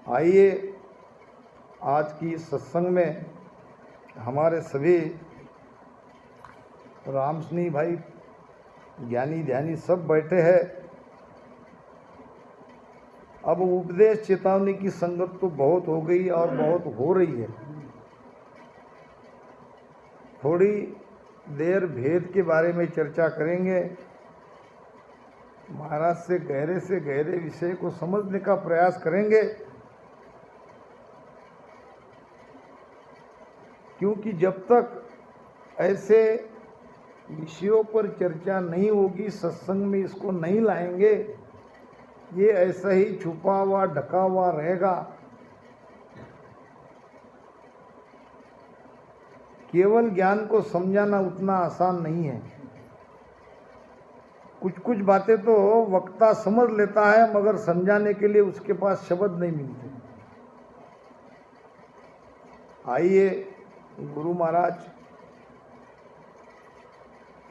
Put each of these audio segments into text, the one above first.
आइए आज की सत्संग में हमारे सभी रामसनी भाई ज्ञानी ध्यानी सब बैठे हैं। अब उपदेश चेतावनी की संगत तो बहुत हो गई और बहुत हो रही है। थोड़ी देर भेद के बारे में चर्चा करेंगे। महाराज से गहरे विषय को समझने का प्रयास करेंगे, क्योंकि जब तक ऐसे विषयों पर चर्चा नहीं होगी, सत्संग में इसको नहीं लाएंगे, ये ऐसा ही छुपा हुआ ढका हुआ रहेगा। केवल ज्ञान को समझाना उतना आसान नहीं है। कुछ बातें तो वक्ता समझ लेता है, मगर समझाने के लिए उसके पास शब्द नहीं मिलते। आइए गुरु महाराज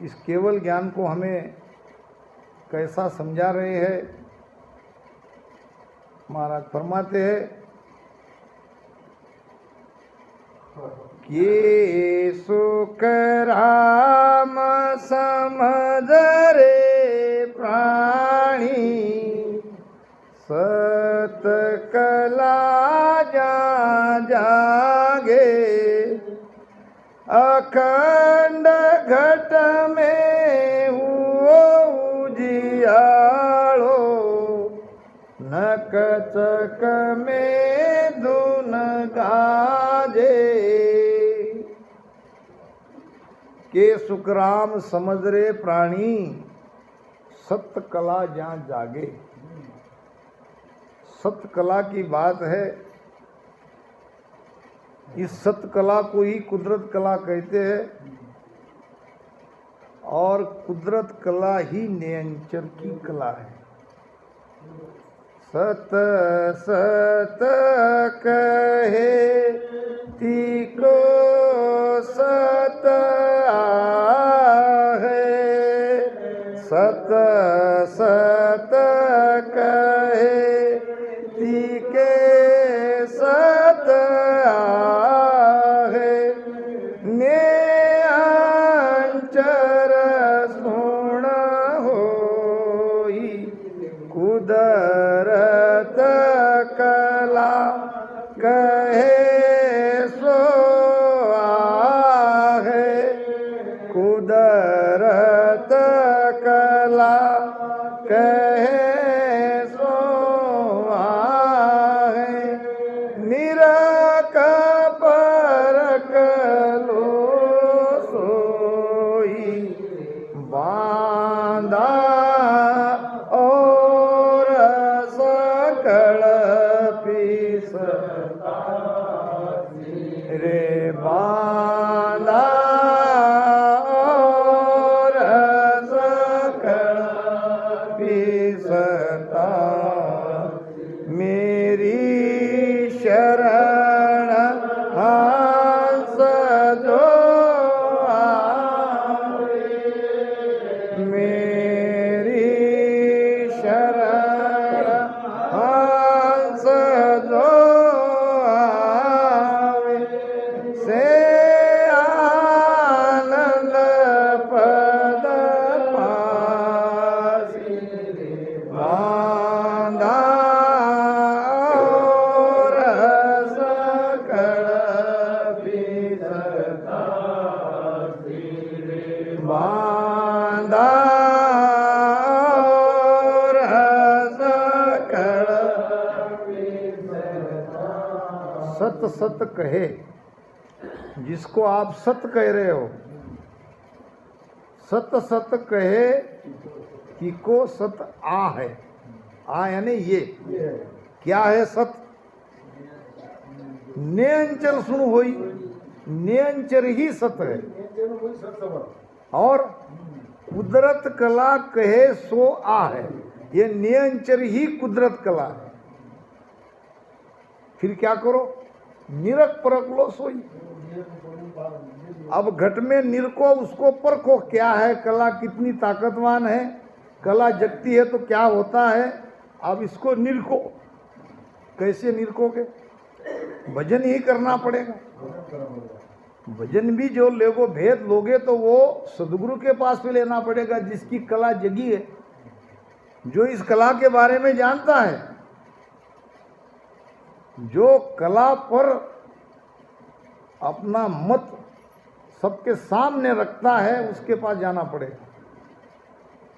इस केवल ज्ञान को हमें कैसा समझा रहे हैं। महाराज फरमाते हैं कि सुख राम समझ रे प्राणी, सत कला जागे, अखंड घट में हुओ उजियालो, नक चक में धुन गाजे। के सुखराम समझ रे प्राणी, सत्य कला जहाँ जागे। सत्य कला की बात है। इस सत्य कला को ही कुदरत कला कहते हैं, और कुदरत कला ही नियंचर की कला है। सत सत कहे तिको सत आहे, सत सत कहे तिके सत आहे, नियंचर सुण होई कुदरत कला, कहे सो आहे, कुदरत कला कहे सो आहे, निरक परक लो सोई बांधा और सकल पीसता रे, बांधा और सकल पीसता, मेरी शरण हंस जो आवे, मेरी शरण हंस जो आवे, से आनंद पद पासी, बांधा और सकल पीसता, बांधा और सकल पीसता। सत सत कहे, जिसको आप सत कह रहे हो, सत सत कहे कि को सत आ है। आ यानी ये क्या है? सत नियंचर सुन होई, नियंचर ही सत है। और कुदरत कला कहे सो आ है, ये नियंचर ही कुदरत कला है। फिर क्या करो? निरक परख लो सोई। अब घट में निरको, उसको परखो क्या है कला, कितनी ताकतवान है। कला जगती है तो क्या होता है, अब इसको निरको। कैसे निरकोगे? भजन ही करना पड़ेगा। भजन भी जो लोगो भेद लोगे तो वो सदगुरु के पास भी लेना पड़ेगा, जिसकी कला जगी है, जो इस कला के बारे में जानता है, जो कला पर अपना मत सबके सामने रखता है, उसके पास जाना पड़ेगा।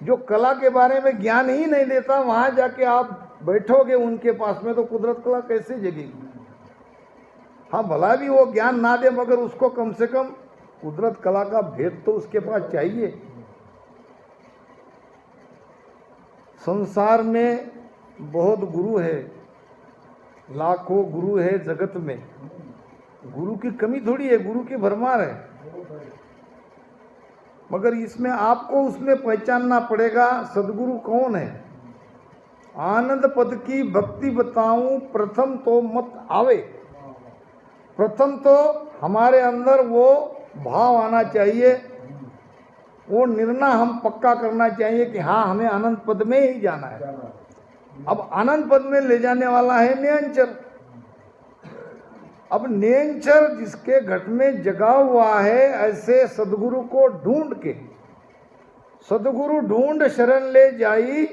जो कला के बारे में ज्ञान ही नहीं देता, वहां जाके आप बैठोगे उनके पास में, तो कुदरत कला कैसे जगेगी? हाँ, भला भी वो ज्ञान ना दे, मगर उसको कम से कम कुदरत कला का भेद तो उसके पास चाहिए। संसार में बहुत गुरु है, लाखों गुरु है जगत में, गुरु की कमी थोड़ी है, गुरु की भरमार है, मगर इसमें आपको उसमें पहचानना पड़ेगा सदगुरु कौन है। आनंद पद की भक्ति बताऊं प्रथम तो मत आवे। प्रथम तो हमारे अंदर वो भाव आना चाहिए, वो निर्णय हम पक्का करना चाहिए कि हाँ, हमें आनंद पद में ही जाना है। अब आनंद पद में ले जाने वाला है नियंचर। अब नियंचर जिसके घट में जगा हुआ है, ऐसे सदगुरु को ढूंढ के, सदगुरु ढूंढ शरण ले जाई,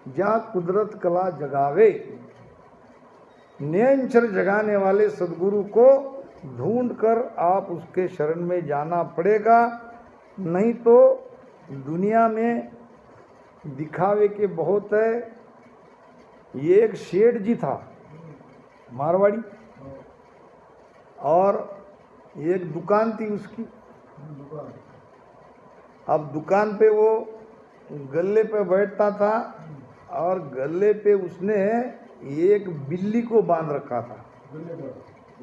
जा कुदरत कला जगावे। नियंचर जगाने वाले सदगुरु को ढूंढ कर आप उसके शरण में जाना पड़ेगा। नहीं तो दुनिया में दिखावे के बहुत है। ये एक शेठ जी था मारवाड़ी, और एक दुकान थी उसकी। अब दुकान पे वो गल्ले पे बैठता था, और गल्ले पे उसने एक बिल्ली को बांध रखा था,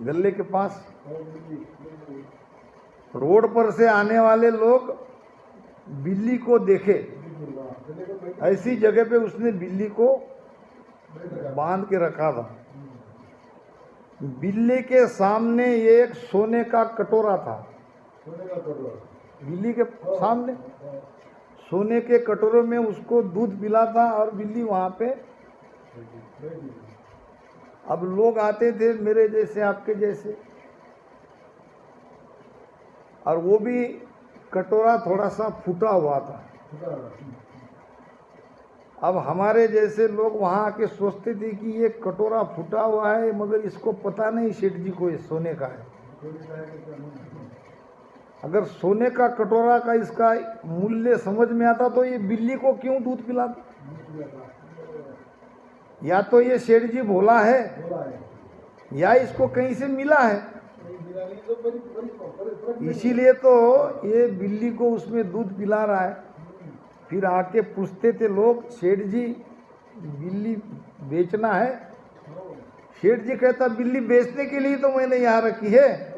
गल्ले के पास। रोड पर से आने वाले लोग बिल्ली को देखे, ऐसी जगह पे उसने बिल्ली को बांध के रखा था। बिल्ली के सामने एक सोने का कटोरा था, बिल्ली के सामने सोने के कटोरे में उसको दूध पिलाता, और बिल्ली वहां पे। अब लोग आते थे मेरे जैसे, आपके जैसे, और वो भी कटोरा थोड़ा सा फूटा हुआ था। अब हमारे जैसे लोग वहां आके सोचते थे कि ये कटोरा फूटा हुआ है, मगर इसको पता नहीं सेठ जी को ये सोने का है। अगर सोने का कटोरा का इसका मूल्य समझ में आता तो ये बिल्ली को क्यों दूध पिलाता? या तो ये सेठ जी भोला है, या इसको कहीं से मिला है, इसीलिए तो ये बिल्ली को उसमें दूध पिला रहा है। फिर आके पूछते थे लोग, सेठ जी बिल्ली बेचना है? सेठ जी कहता, बिल्ली बेचने के लिए तो मैंने यहाँ रखी है,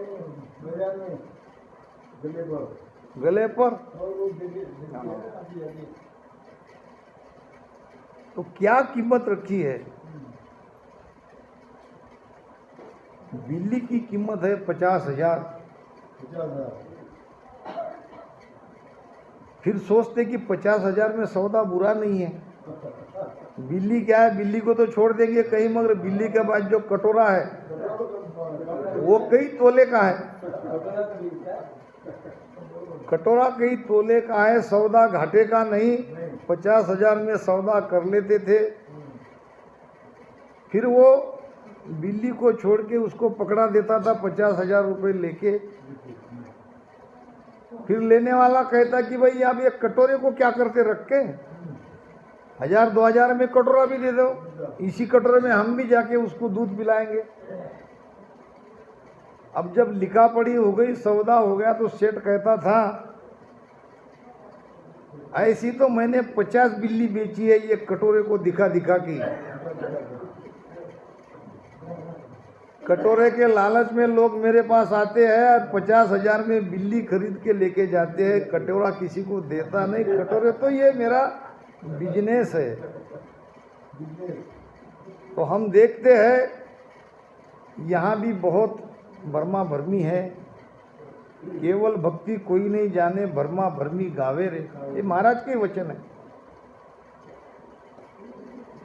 गले पर। तो क्या कीमत रखी है? बिल्ली की कीमत है 50,000। फिर सोचते कि 50,000 में सौदा बुरा नहीं है। बिल्ली क्या है, बिल्ली को तो छोड़ देंगे कहीं, मगर बिल्ली के बाद जो कटोरा है वो कई तोले का है। कटोरा कई तोले का है, सौदा घाटे का नहीं। 50,000 में सौदा कर लेते थे। फिर वो बिल्ली को छोड़ के उसको पकड़ा देता था 50,000 रुपये लेके। फिर लेने वाला कहता कि भाई आप ये कटोरे को क्या करते रख के, 1,000-2,000 में कटोरा भी दे दो, इसी कटोरे में हम भी जाके उसको दूध पिलाएंगे। अब जब लिखा पढ़ी हो गई, सौदा हो गया, तो सेठ कहता था, ऐसी तो मैंने 50 बिल्ली बेची है ये कटोरे को दिखा दिखा के। कटोरे के लालच में लोग मेरे पास आते हैं और 50,000 में बिल्ली खरीद के लेके जाते हैं, कटोरा किसी को देता नहीं। कटोरे तो ये मेरा बिजनेस है। तो हम देखते हैं यहाँ भी बहुत भरमा भरमी है। केवल भक्ति कोई नहीं जाने, भरमा भरमी गावे रे, ये महाराज के वचन है।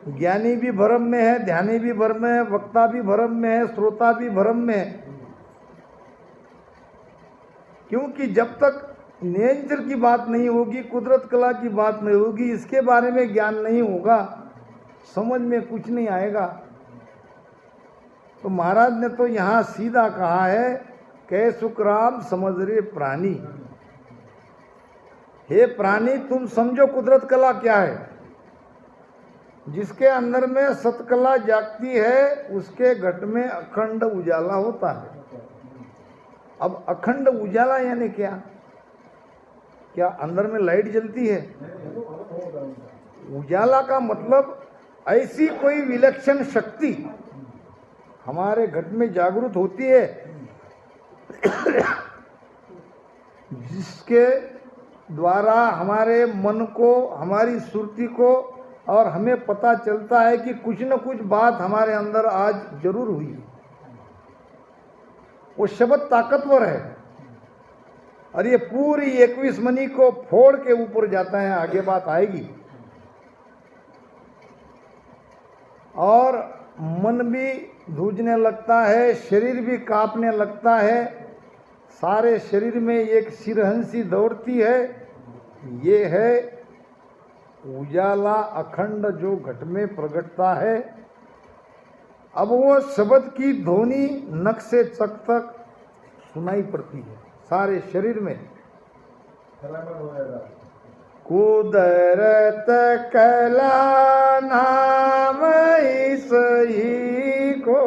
ज्ञानी भी भ्रम में है, ध्यानी भी भ्रम में है, वक्ता भी भ्रम में है, श्रोता भी भ्रम में है। क्योंकि जब तक नेचर की बात नहीं होगी, कुदरत कला की बात नहीं होगी, इसके बारे में ज्ञान नहीं होगा, समझ में कुछ नहीं आएगा। तो महाराज ने तो यहाँ सीधा कहा है, कह सुखराम समझ रे प्राणी, हे प्राणी तुम समझो कुदरत कला क्या है। जिसके अंदर में सतकला जागती है उसके घट में अखंड उजाला होता है। अब अखंड उजाला यानी क्या? क्या अंदर में लाइट जलती है? उजाला का मतलब ऐसी कोई विलक्षण शक्ति हमारे घट में जागृत होती है जिसके द्वारा हमारे मन को, हमारी सुरती को और हमें पता चलता है कि कुछ न कुछ बात हमारे अंदर आज जरूर हुई। वो शब्द ताकतवर है और ये पूरी 21 मनी को फोड़ के ऊपर जाता है, आगे बात आएगी। और मन भी धूजने लगता है, शरीर भी कांपने लगता है, सारे शरीर में एक सिरहंसी दौड़ती है। ये है उजाला अखंड जो घट में प्रगटता है। अब वो शब्द की ध्वनि नख से चक तक सुनाई पड़ती है सारे शरीर में। कुदरत कला नाम इस ही को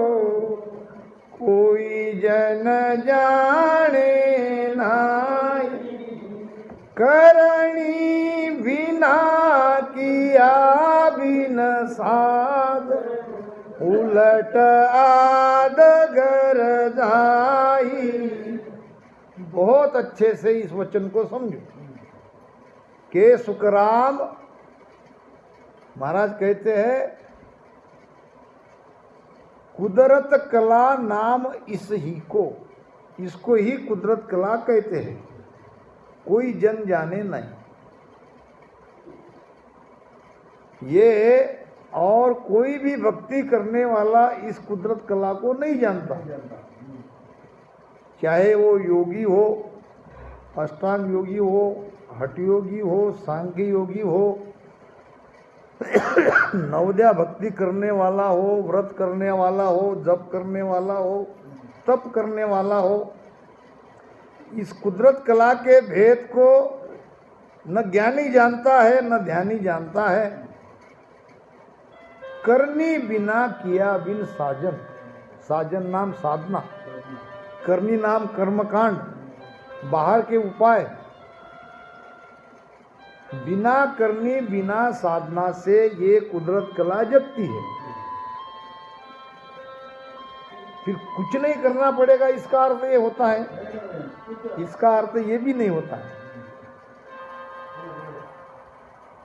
कोई जन जाने नाई, करणी बिना किया बिन साध, उलट आद गर जाई। बहुत अच्छे से इस वचन को समझो। के सुखराम महाराज कहते हैं कुदरत कला नाम इस ही को, इसको ही कुदरत कला कहते हैं, कोई जन जाने नहीं। ये और कोई भी भक्ति करने वाला इस कुदरत कला को नहीं जानता, चाहे वो योगी हो, अष्टांग योगी हो, हठ योगी हो, सांख्य योगी हो, नवद्या भक्ति करने वाला हो, व्रत करने वाला हो, जप करने वाला हो, तप करने वाला हो। इस कुदरत कला के भेद को न ज्ञानी जानता है न ध्यानी जानता है। करनी बिना किया बिन साजन, साजन नाम साधना, करनी नाम कर्मकांड, बाहर के उपाय। बिना करनी बिना साधना से ये कुदरत कला जगती है। फिर कुछ नहीं करना पड़ेगा, इसका अर्थ ये होता है? इसका अर्थ ये भी नहीं होता है।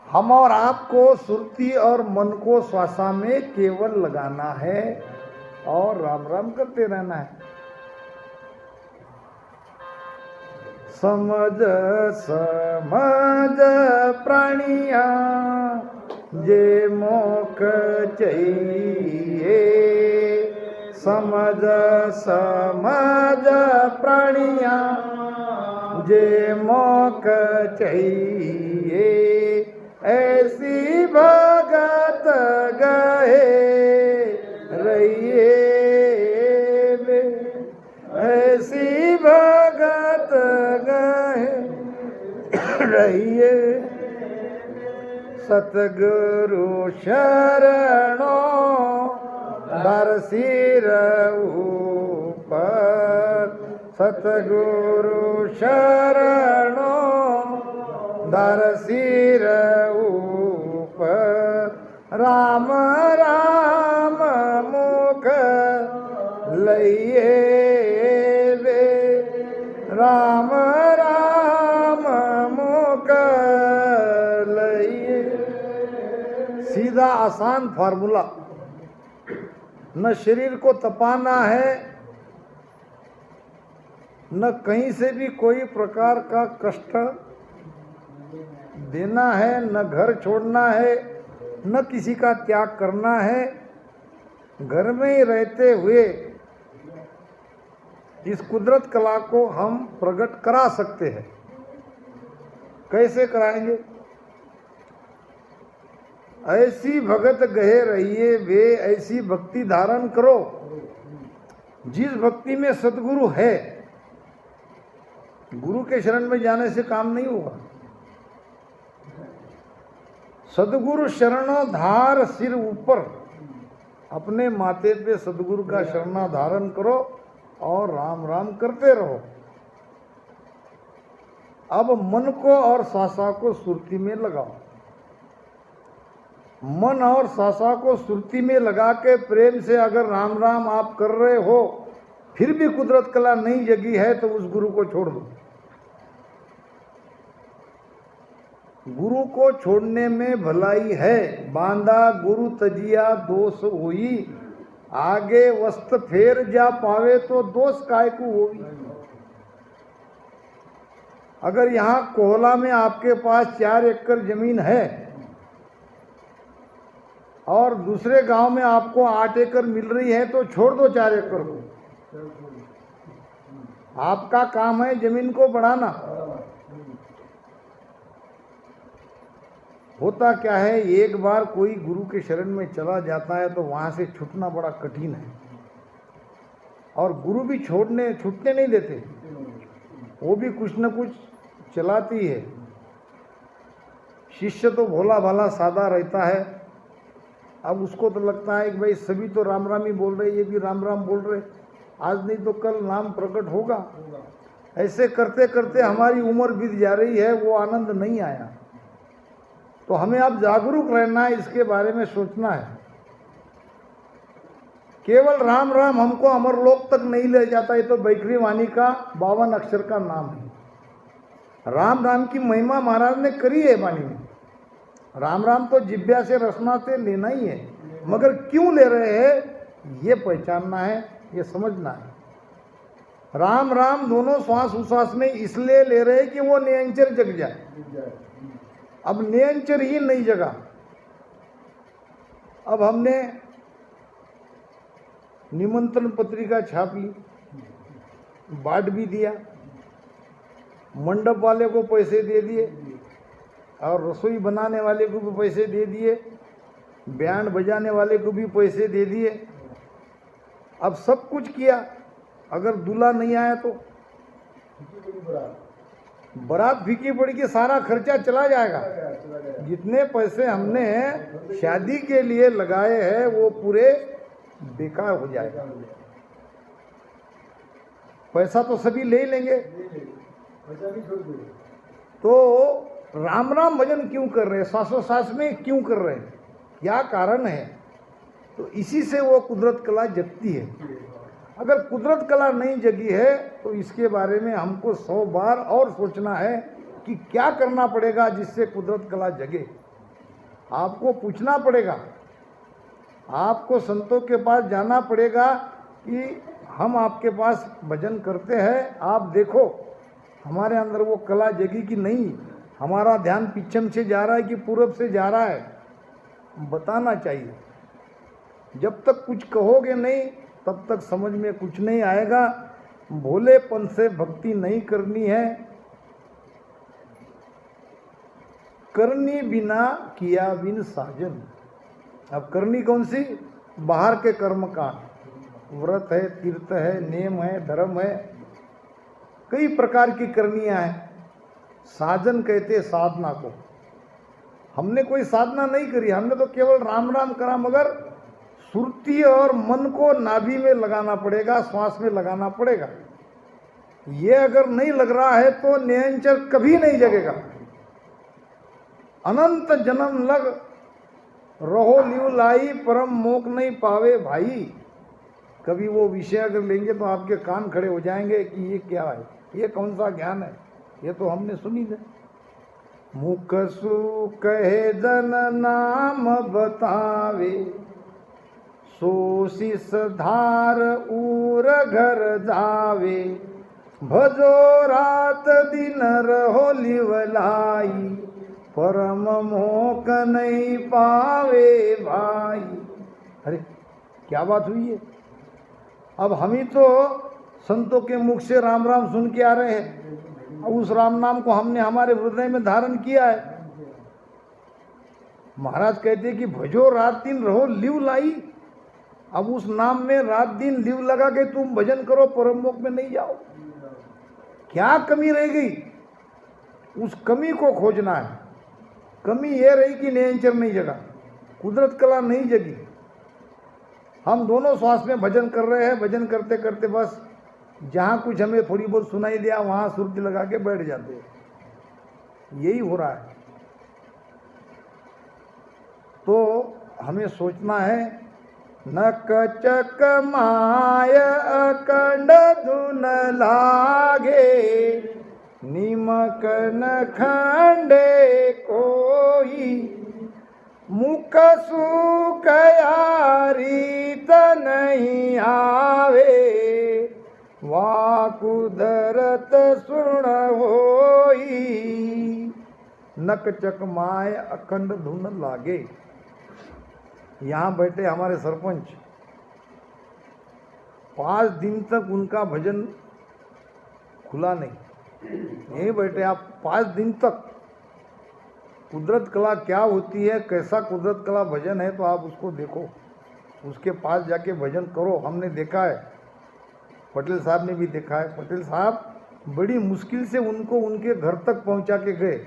हम और आपको सुरती और मन को श्वासा में केवल लगाना है और राम राम करते रहना है। समझ समझ प्राणिया जे मोख चाहिए, समझ समझ प्राणिया जे मोख चाहिए, ऐसी भगत गए रहिए, ऐसी भगत गए रहिए। सतगुरु शरणों धर सिर ऊपर, सतगुरु शरणों धर सिर ऊपर, राम राम मुख लइए वे, राम राम मुख लइए। सीधा आसान फार्मूला। न शरीर को तपाना है, न कहीं से भी कोई प्रकार का कष्ट देना है, न घर छोड़ना है, न किसी का त्याग करना है। घर में ही रहते हुए इस कुदरत कला को हम प्रकट करा सकते हैं। कैसे कराएंगे? ऐसी भगत गहे रहिए वे, ऐसी भक्ति धारण करो जिस भक्ति में सदगुरु है। गुरु के शरण में जाने से काम नहीं होगा। सदगुरु शरणोधार सिर ऊपर, अपने माथे पे सदगुरु का शरणाधारण करो और राम राम करते रहो। अब मन को और सासा को सुरती में लगाओ। मन और सासा को सुरती में लगा के प्रेम से अगर राम राम आप कर रहे हो, फिर भी कुदरत कला नहीं जगी है तो उस गुरु को छोड़ दो। गुरु को छोड़ने में भलाई है। बांधा गुरु तजिया दोष होई, आगे वस्त फेर जा पावे तो दोष काय को होई। अगर यहाँ कोहला में आपके पास 4 एकड़ जमीन है और दूसरे गांव में आपको 8 एकड़ मिल रही है तो छोड़ दो 4 एकड़ को। आपका काम है जमीन को बढ़ाना। होता क्या है, एक बार कोई गुरु के शरण में चला जाता है तो वहां से छूटना बड़ा कठिन है। और गुरु भी छूटने नहीं देते, वो भी कुछ न कुछ चलाती है। शिष्य तो भोला भाला सादा रहता है। अब उसको तो लगता है कि भाई सभी तो राम राम ही बोल रहे, ये भी राम राम बोल रहे, आज नहीं तो कल नाम प्रकट होगा। ऐसे करते करते हमारी उम्र बीत जा रही है, वो आनंद नहीं आया। तो हमें अब जागरूक रहना है, इसके बारे में सोचना है। केवल राम राम हमको अमरलोक तक नहीं ले जाता। ये तो बैकरी वाणी का 52 अक्षर का नाम है। राम राम की महिमा महाराज ने करी है वाणी में। राम राम तो जिब्या से रसना से लेना ही है, मगर क्यों ले रहे हैं ये पहचानना है, ये समझना है। राम राम दोनों श्वास उश्वास में इसलिए ले रहे हैं कि वो नियंचर जग जाए। अब नियंचर ही नहीं जगा। अब हमने निमंत्रण पत्रिका छाप ली, बांट भी दिया, मंडप वाले को पैसे दे दिए और रसोई बनाने वाले को भी पैसे दे दिए, बैंड बजाने वाले को भी पैसे दे दिए। अब सब कुछ किया, अगर दूल्हा नहीं आया तो बारात फीकी पड़ी कि सारा खर्चा चला जाएगा। जितने पैसे हमने शादी के लिए लगाए हैं वो पूरे बेकार हो जाएगा। पैसा तो सभी ले लेंगे। तो राम राम भजन क्यों कर रहे हैं, श्वासोश्वास में क्यों कर रहे हैं, क्या कारण है? तो इसी से वो कुदरत कला जगती है। अगर कुदरत कला नहीं जगी है तो इसके बारे में हमको 100 बार और सोचना है कि क्या करना पड़ेगा जिससे कुदरत कला जगे। आपको पूछना पड़ेगा, आपको संतों के पास जाना पड़ेगा कि हम आपके पास भजन करते हैं, आप देखो हमारे अंदर वो कला जगी कि नहीं, हमारा ध्यान पश्चिम से जा रहा है कि पूरब से जा रहा है, बताना चाहिए। जब तक कुछ कहोगे नहीं तब तक समझ में कुछ नहीं आएगा। भोलेपन से भक्ति नहीं करनी है, करनी बिना किया बिन साजन। अब करनी कौन सी? बाहर के कर्म कांड, व्रत है, तीर्थ है, नेम है, धर्म है, कई प्रकार की करनियां हैं। साजन कहते साधना को। हमने कोई साधना नहीं करी, हमने तो केवल राम राम करा, मगर सुरती और मन को नाभि में लगाना पड़ेगा, श्वास में लगाना पड़ेगा। ये अगर नहीं लग रहा है तो नियंचर कभी नहीं जगेगा। अनंत जन्म लग रहो लिव लाई, परम मोक नहीं पावे भाई। कभी वो विषय अगर लेंगे तो आपके कान खड़े हो जाएंगे कि ये क्या है, ये कौन सा ज्ञान है, ये तो हमने सुनी है। मुख सु कहे जन नाम बतावे, सो शिष धार उर घर जावे। भजो रात दिन रहो लिवलाई, परम मोक नहीं पावे भाई। अरे क्या बात हुई है? अब हम ही तो संतों के मुख से राम राम सुन के आ रहे हैं, अब उस राम नाम को हमने हमारे हृदय में धारण किया है। महाराज कहते हैं कि भजो रात दिन रहो लिव लाई। अब उस नाम में रात दिन लिव लगा के तुम भजन करो, परम मोक्ष में नहीं जाओ। क्या कमी रह गई? उस कमी को खोजना है। कमी ये रही कि निरंतर नहीं जगा, कुदरत कला नहीं जगी। हम दोनों श्वास में भजन कर रहे हैं, भजन करते करते बस जहाँ कुछ हमें थोड़ी बहुत सुनाई दिया वहाँ सुर्ती लगा के बैठ जाते हैं। यही हो रहा है। तो हमें सोचना है, नक चक माय अकंड धुन लागे, निमक न खंडे कोई, मुख सुख यारीत नहीं आवे, वाकुदरत सुन होई। नक चक माय अखंड धुन लागे। यहाँ बैठे हमारे सरपंच, 5 दिन तक उनका भजन खुला नहीं। यहीं बैठे आप 5 दिन तक। कुदरत कला क्या होती है, कैसा कुदरत कला भजन है, तो आप उसको देखो, उसके पास जाके भजन करो। हमने देखा है, पटेल साहब ने भी देखा है। पटेल साहब बड़ी मुश्किल से उनको उनके घर तक पहुंचा के गए।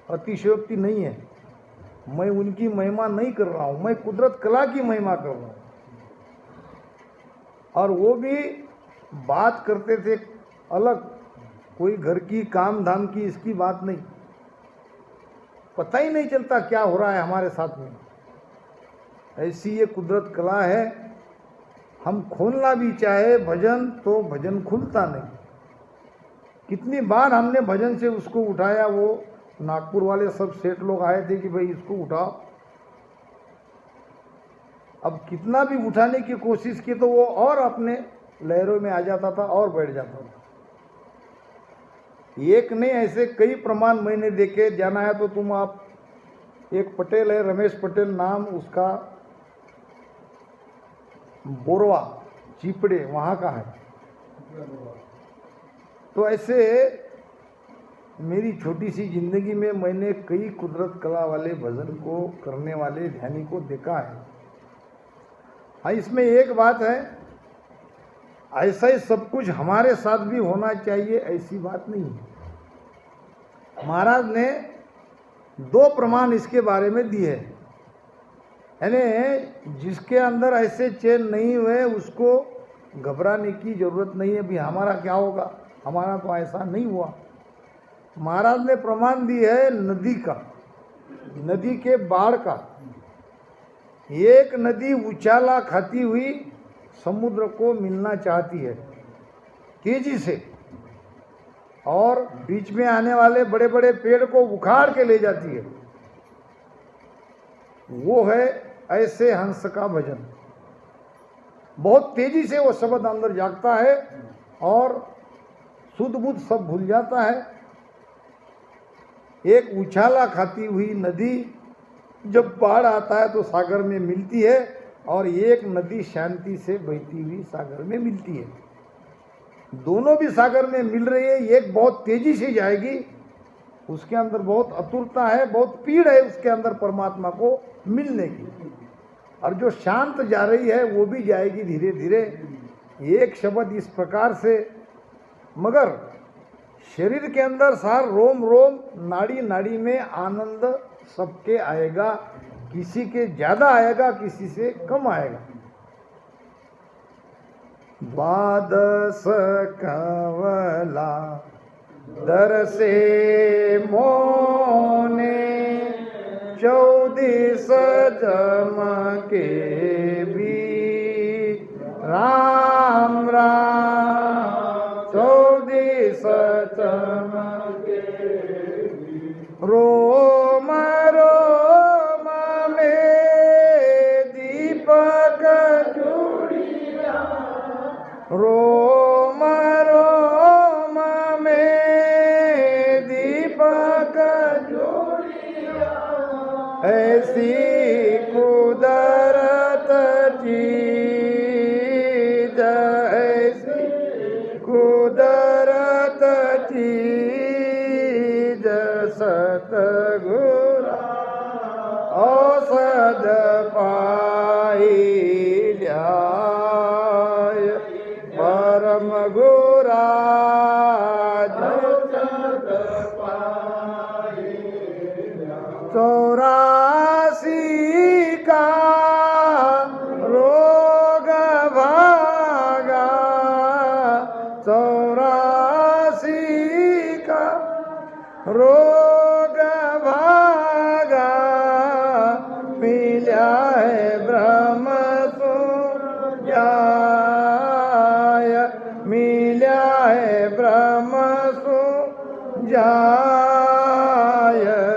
अतिशयोक्ति नहीं है, मैं उनकी महिमा नहीं कर रहा हूँ, मैं कुदरत कला की महिमा कर रहा हूँ। और वो भी बात करते थे अलग, कोई घर की काम धाम की इसकी बात नहीं। पता ही नहीं चलता क्या हो रहा है हमारे साथ में। ऐसी ये कुदरत कला है। हम खोलना भी चाहे भजन तो भजन खुलता नहीं। कितनी बार हमने भजन से उसको उठाया, वो नागपुर वाले सब सेठ लोग आए थे कि भाई इसको उठाओ। अब कितना भी उठाने की कोशिश की तो वो और अपने लहरों में आ जाता था और बैठ जाता था। एक नहीं, ऐसे कई प्रमाण मैंने देखे। जाना है तो तुम आप, एक पटेल है रमेश पटेल नाम उसका, बोरवा चिपड़े वहाँ का है। तो ऐसे मेरी छोटी सी जिंदगी में मैंने कई कुदरत कला वाले भजन को करने वाले ध्यानी को देखा है। हाँ, इसमें एक बात है, ऐसा ही सब कुछ हमारे साथ भी होना चाहिए ऐसी बात नहीं है। महाराज ने 2 प्रमाण इसके बारे में दिए। यानी जिसके अंदर ऐसे चैन नहीं हुए उसको घबराने की जरूरत नहीं है, भी हमारा क्या होगा, हमारा तो ऐसा नहीं हुआ। महाराज ने प्रमाण दी है नदी का, नदी के बाढ़ का। एक नदी उछाला खाती हुई समुद्र को मिलना चाहती है तेजी से, और बीच में आने वाले बड़े बड़े पेड़ को उखाड़ के ले जाती है। वो है ऐसे हंस का भजन। बहुत तेजी से वो शब्द अंदर जागता है और शुद्ध बुद्ध सब भूल जाता है। एक उछाला खाती हुई नदी जब बाढ़ आता है तो सागर में मिलती है, और एक नदी शांति से बहती हुई सागर में मिलती है। दोनों भी सागर में मिल रही है। एक बहुत तेजी से जाएगी, उसके अंदर बहुत आतुरता है, बहुत पीड़ है उसके अंदर परमात्मा को मिलने की। और जो शांत जा रही है वो भी जाएगी धीरे धीरे। एक शब्द इस प्रकार से, मगर शरीर के अंदर सार रोम रोम नाड़ी नाड़ी में आनंद सबके आएगा। किसी के ज्यादा आएगा, किसी से कम आएगा। द्वादश कवला दर से मोने, 14 जम के भी राम राम, 14 जम के रोम रोम में दीपक जुड़िया, रोम रोम में दीपक जुड़िया। रोग भागा मिल्या है ब्रह्म सुजाय, मिल्या है ब्रह्म सुजाय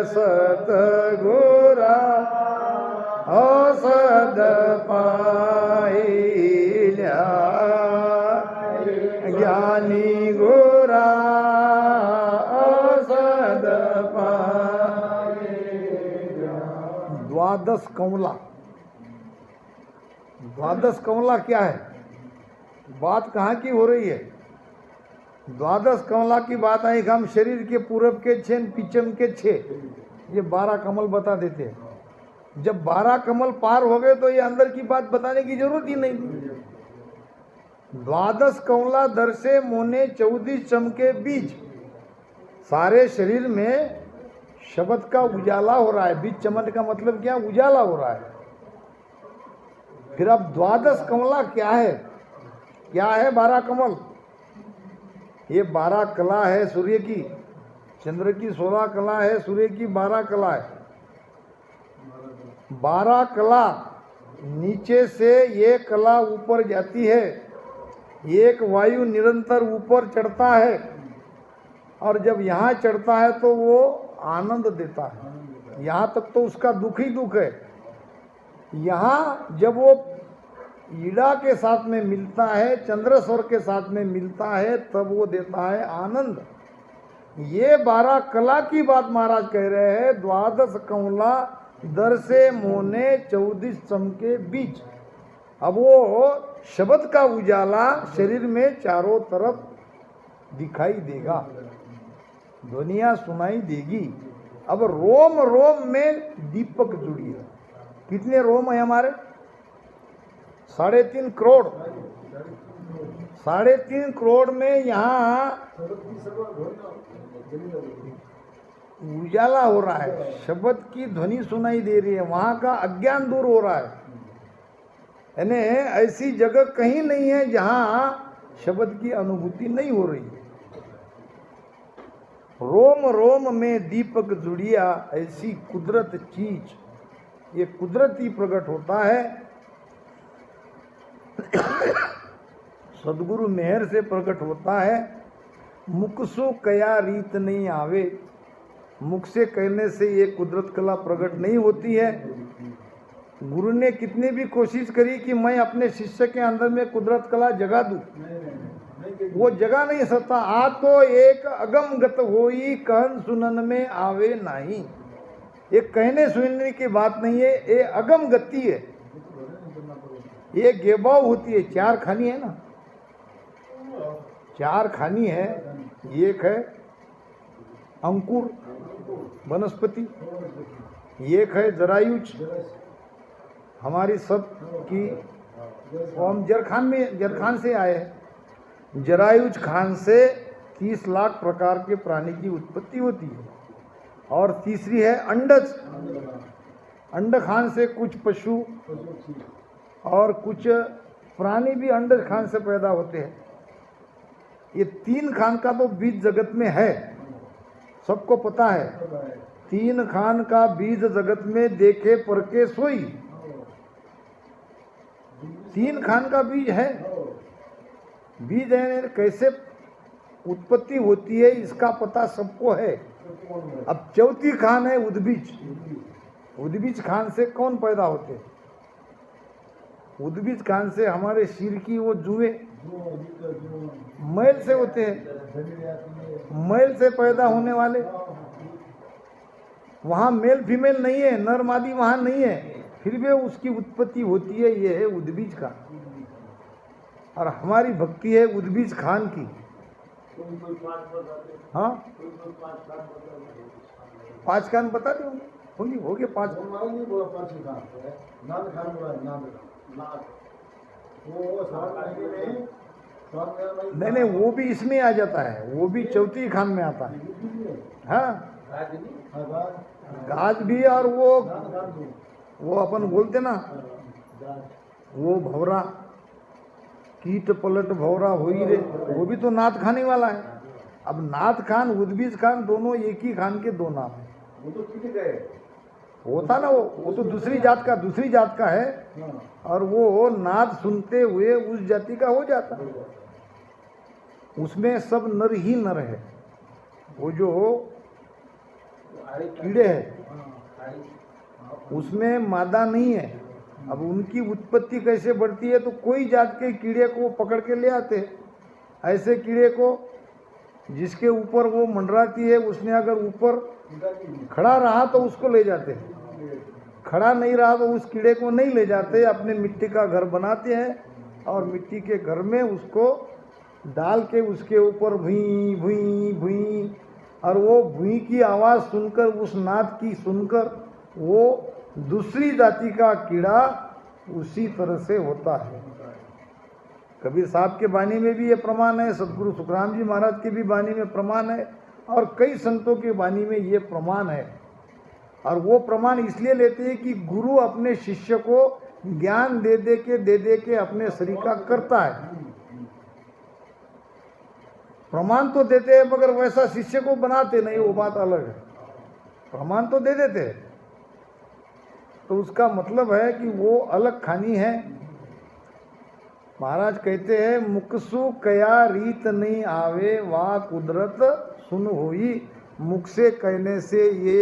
सतगुरा औषध पाइल्या ज्ञानी गुरा औषध पाइल्या। द्वादश कमला, द्वादश कमला क्या है? बात कहाँ की हो रही है? द्वादश कमला की बात आई, हम शरीर के पूरब के 6, पीछम के 6, ये 12 कमल बता देते हैं। जब 12 कमल पार हो गए तो ये अंदर की बात बताने की जरूरत ही नहीं थी। द्वादश कमला दर्शे मोने 14 चमके बीज, सारे शरीर में शब्द का उजाला हो रहा है। बीज चमन का मतलब क्या? उजाला हो रहा है। फिर अब द्वादश कमला क्या है? क्या है 12 कमल? ये 12 कला है सूर्य की, चंद्र की 16 कला है, सूर्य की 12 कला है। 12 कला नीचे से ये कला ऊपर जाती है, एक वायु निरंतर ऊपर चढ़ता है और जब यहाँ चढ़ता है तो वो आनंद देता है। यहाँ तक तो उसका दुख ही दुख है। यहाँ जब वो ईड़ा के साथ में मिलता है, चंद्रस्वर के साथ में मिलता है, तब वो देता है आनंद। ये 12 कला की बात महाराज कह रहे हैं। द्वादश कमला दर्शे मोने 14 चमके बीच। अब वो शब्द का उजाला शरीर में चारों तरफ दिखाई देगा, ध्वनियाँ सुनाई देगी। अब रोम रोम में दीपक जुड़ी है। कितने रोम है हमारे? 3.5 करोड़। 3.5 करोड़ में यहाँ उजाला हो रहा है, शब्द की ध्वनि सुनाई दे रही है, वहाँ का अज्ञान दूर हो रहा है। यानी ऐसी जगह कहीं नहीं है जहाँ शब्द की अनुभूति नहीं हो रही है। रोम रोम में दीपक जुड़िया, ऐसी कुदरत चीज, ये कुदरत ही प्रकट होता है। सदगुरु मेहर से प्रकट होता है। मुख सो कया रीत नहीं आवे, मुख से कहने से ये कुदरत कला प्रकट नहीं होती है। गुरु ने कितनी भी कोशिश करी कि मैं अपने शिष्य के अंदर में कुदरत कला जगा दूं, वो जगा नहीं सकता। आ तो एक अगम गत होई, कहन सुनन में आवे नहीं। ये कहने सुनने की बात नहीं है, ये अगम गति है, ये गेबाव होती है। 4 खानी है ना, 4 खानी है। एक है अंकुर वनस्पति, एक है जरायुज हमारी सब की, हम जरखान से आए हैं। जरायुज खान से 30 लाख प्रकार के प्राणी की उत्पत्ति होती है। और तीसरी है अंडज, अंड खान से कुछ पशु और कुछ प्राणी भी अंडज खान से पैदा होते हैं। ये 3 खान का तो बीज जगत में है, सबको पता है। 3 खान का बीज जगत में देखे परके सोई, 3 खान का बीज है। बीज है, कैसे उत्पत्ति होती है इसका पता सबको है। अब 4थी खान है उद्बीज। उद्बीज खान से कौन पैदा होते? उद्बीज खान से हमारे सिर की वो जुए मैल से होते हैं, मैल से पैदा होने वाले। वहाँ मेल फीमेल नहीं है, नर मादी वहाँ नहीं है, फिर भी उसकी उत्पत्ति होती है। ये है उद्बीज खान। और हमारी भक्ति है उद्बीज खान की। हाँ 5 खान बता दो होंगे, हो गए 5। नहीं, वो भी इसमें आ जाता है, वो भी 4थी खान में आता है। हाँ गाज भी, और वो अपन बोलते ना, वो भौरा, कीट पलट भौरा हो ही रे, वो भी तो नाथ खाने वाला है। अब नाथ खान उद्बीज खान दोनों एक ही खान के दो नाम है। वो तो कितने गए? होता ना, वो तो दूसरी जात का है, और वो नाद सुनते हुए उस जाति का हो जाता। उसमें सब नर ही नर है। वो जो कीड़े हैं उसमें मादा नहीं है। अब उनकी उत्पत्ति कैसे बढ़ती है, तो कोई जात के कीड़े को पकड़ के ले आते हैं। ऐसे कीड़े को जिसके ऊपर वो मंडराती है, उसने अगर ऊपर खड़ा रहा तो उसको ले जाते हैं, खड़ा नहीं रहा तो उस कीड़े को नहीं ले जाते। अपने मिट्टी का घर बनाते हैं और मिट्टी के घर में उसको डाल के उसके ऊपर भुई भुई भुई, और वो भुई की आवाज़ सुनकर, उस नाद की सुनकर वो दूसरी जाति का कीड़ा उसी तरह से होता है। कबीर साहब के वाणी में भी ये प्रमाण है, सदगुरु सुखराम जी महाराज के भी वाणी में प्रमाण है, और कई संतों के वाणी में ये प्रमाण है। और वो प्रमाण इसलिए लेते हैं कि गुरु अपने शिष्य को ज्ञान दे दे के अपने शरीर का करता है। प्रमाण तो देते हैं मगर वैसा शिष्य को बनाते नहीं, वो बात अलग है। प्रमाण तो दे देते हैं, तो उसका मतलब है कि वो अलग खानी है। महाराज कहते हैं, मुकसु कया रीत नहीं आवे, वाह कुदरत सुन होई। मुख से कहने से ये